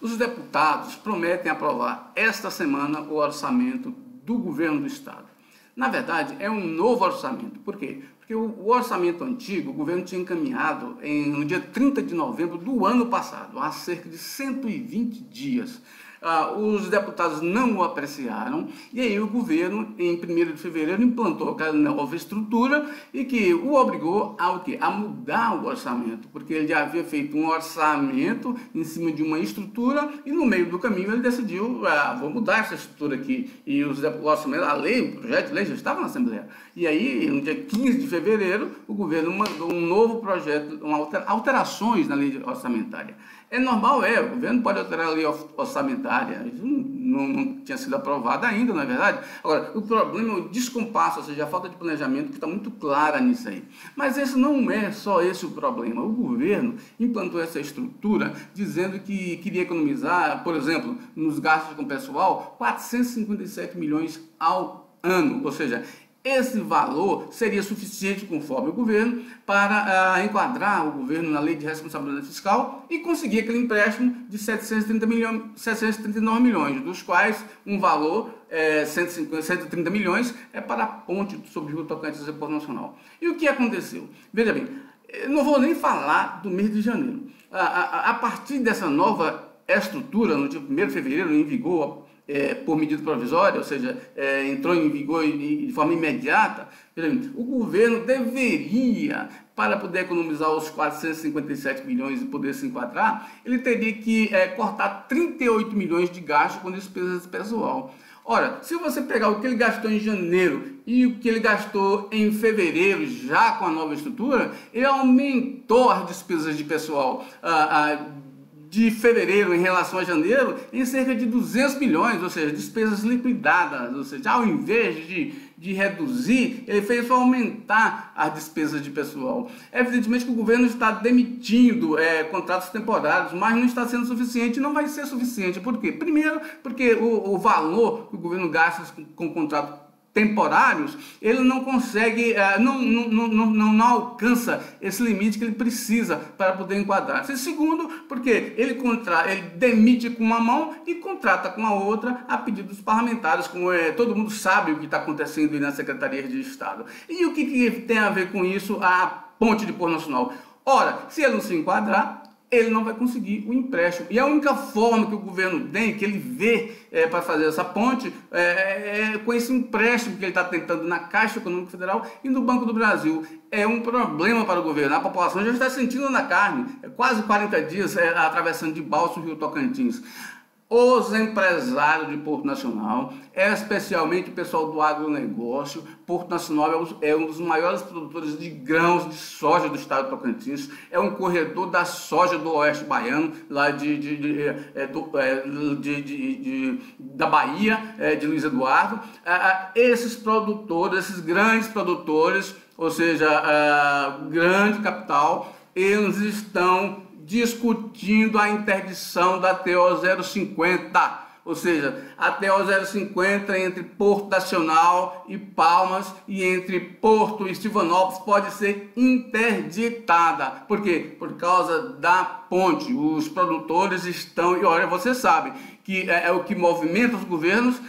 Os deputados prometem aprovar esta semana o orçamento do governo do estado. Na verdade, é um novo orçamento. Por quê? Porque o orçamento antigo, o governo tinha encaminhado no dia 30 de novembro do ano passado, há cerca de 120 dias. Os deputados não o apreciaram e aí o governo, em 1º de fevereiro, implantou aquela nova estrutura e que o obrigou ao quê? A mudar o orçamento, porque ele já havia feito um orçamento em cima de uma estrutura e no meio do caminho ele decidiu, vou mudar essa estrutura aqui. E o orçamento, a lei, o projeto de lei já estava na Assembleia. E aí, no dia 15 de fevereiro, o governo mandou um novo projeto, alterações na lei orçamentária. É normal, o governo pode alterar a lei orçamentária, isso não tinha sido aprovada ainda, não é verdade? Agora, o problema é o descompasso, ou seja, a falta de planejamento que está muito clara nisso aí. Mas esse não é só esse o problema. O governo implantou essa estrutura dizendo que queria economizar, por exemplo, nos gastos com pessoal, 457 milhões ao ano, ou seja, esse valor seria suficiente, conforme o governo, para enquadrar o governo na lei de responsabilidade fiscal e conseguir aquele empréstimo de 739 milhões, dos quais um valor, 130 milhões, é para a ponte sobre o Rio Tocantins e Porto Nacional. E o que aconteceu? Veja bem, eu não vou nem falar do mês de janeiro. A partir dessa nova estrutura, no dia 1º de fevereiro, em vigor, por medida provisória, ou seja, entrou em vigor de forma imediata, o governo deveria, para poder economizar os 457 milhões e poder se enquadrar, ele teria que cortar 38 milhões de gasto com despesas de pessoal. Ora, se você pegar o que ele gastou em janeiro e o que ele gastou em fevereiro, já com a nova estrutura, ele aumentou as despesas de pessoal de fevereiro em relação a janeiro em cerca de 200 milhões, ou seja, despesas liquidadas, ou seja, ao invés de reduzir, ele fez aumentar as despesas de pessoal. Evidentemente que o governo está demitindo contratos temporários, mas não está sendo suficiente, não vai ser suficiente. Por quê? Primeiro, porque o valor que o governo gasta com contrato temporários, ele não consegue, não alcança esse limite que ele precisa para poder enquadrar. E segundo, porque ele demite com uma mão e contrata com a outra a pedido dos parlamentares, como todo mundo sabe o que está acontecendo aí na Secretaria de Estado. E o que tem a ver com isso a ponte de Porto Nacional? Ora, se ele não se enquadrar, ele não vai conseguir o empréstimo. E a única forma que o governo tem, que ele vê para fazer essa ponte, é com esse empréstimo que ele está tentando na Caixa Econômica Federal e no Banco do Brasil. É um problema para o governo. A população já está sentindo na carne. Quase 40 dias atravessando de balsa o Rio Tocantins. Os empresários de Porto Nacional, especialmente o pessoal do agronegócio. Porto Nacional é um dos maiores produtores de grãos de soja do estado de Tocantins, é um corredor da soja do oeste baiano, lá da Bahia, de Luiz Eduardo. Esses grandes produtores, ou seja, grande capital, eles estão discutindo a interdição da TO 050, ou seja, a TO 050 entre Porto Nacional e Palmas e entre Porto e Silvanópolis pode ser interditada. Por quê? Por causa da ponte. Os produtores estão, e olha, você sabe que é o que movimenta os governos,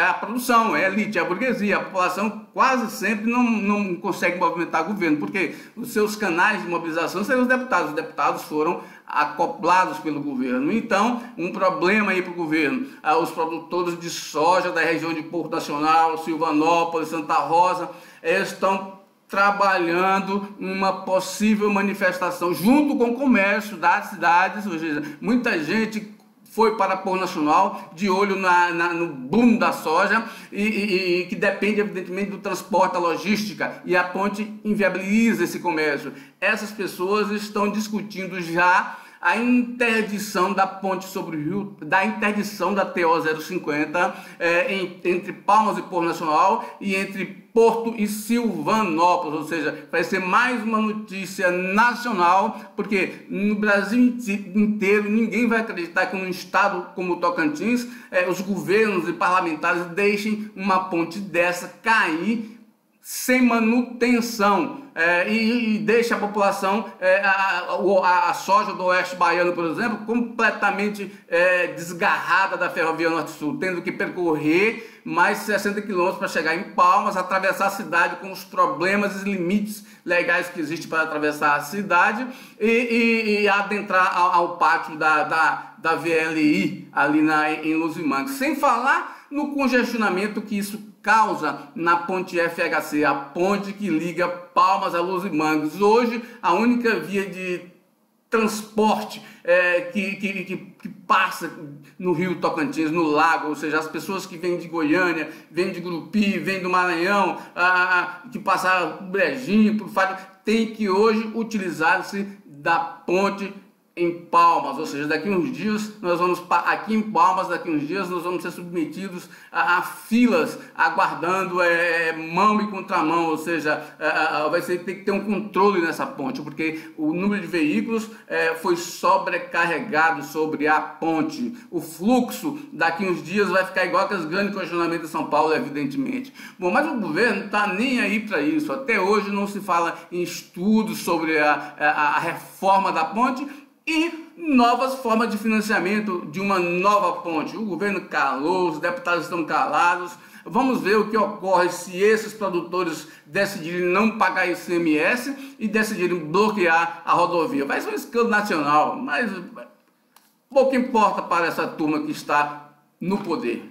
a produção, é a elite, a burguesia. A população quase sempre não consegue movimentar o governo, porque os seus canais de mobilização seriam os deputados. Os deputados foram acoplados pelo governo. Então, um problema aí para o governo. Os produtores de soja da região de Porto Nacional, Silvanópolis, Santa Rosa, estão trabalhando uma possível manifestação junto com o comércio das cidades. Ou seja, muita gente foi para Porto Nacional de olho no boom da soja e que depende evidentemente do transporte, da logística, e a ponte inviabiliza esse comércio. Essas pessoas estão discutindo já a interdição da ponte sobre o rio, da interdição da TO 050 entre Palmas e Porto Nacional e entre Porto e Silvanópolis, ou seja, vai ser mais uma notícia nacional, porque no Brasil inteiro ninguém vai acreditar que num estado como o Tocantins, os governos e parlamentares deixem uma ponte dessa cair sem manutenção. e deixa a população, a soja do Oeste Baiano, por exemplo, completamente desgarrada da Ferrovia Norte-Sul, tendo que percorrer mais 60 quilômetros para chegar em Palmas, atravessar a cidade com os problemas e limites legais que existem para atravessar a cidade e adentrar ao pátio da VLI ali em Luzimangue. Sem falar no congestionamento que isso causa na ponte FHC, a ponte que liga Palmas a Luzimangue. Hoje, a única via de transporte que passa no Rio Tocantins, no Lago, ou seja, as pessoas que vêm de Goiânia, vêm de Gurupi, vêm do Maranhão, que passaram por Brejinho, por Fátima, tem que hoje utilizar-se da ponte em Palmas, ou seja, daqui uns dias nós vamos aqui em Palmas, daqui uns dias nós vamos ser submetidos a filas aguardando mão e contramão, ou seja, vai ter que ter um controle nessa ponte, porque o número de veículos foi sobrecarregado sobre a ponte. O fluxo daqui uns dias vai ficar igual aqueles grandes congestionamentos de São Paulo, evidentemente. Bom, mas o governo não está nem aí para isso. Até hoje não se fala em estudos sobre a reforma da ponte e novas formas de financiamento de uma nova ponte. O governo calou, os deputados estão calados. Vamos ver o que ocorre se esses produtores decidirem não pagar ICMS e decidirem bloquear a rodovia. Vai ser um escândalo nacional, mas pouco importa para essa turma que está no poder.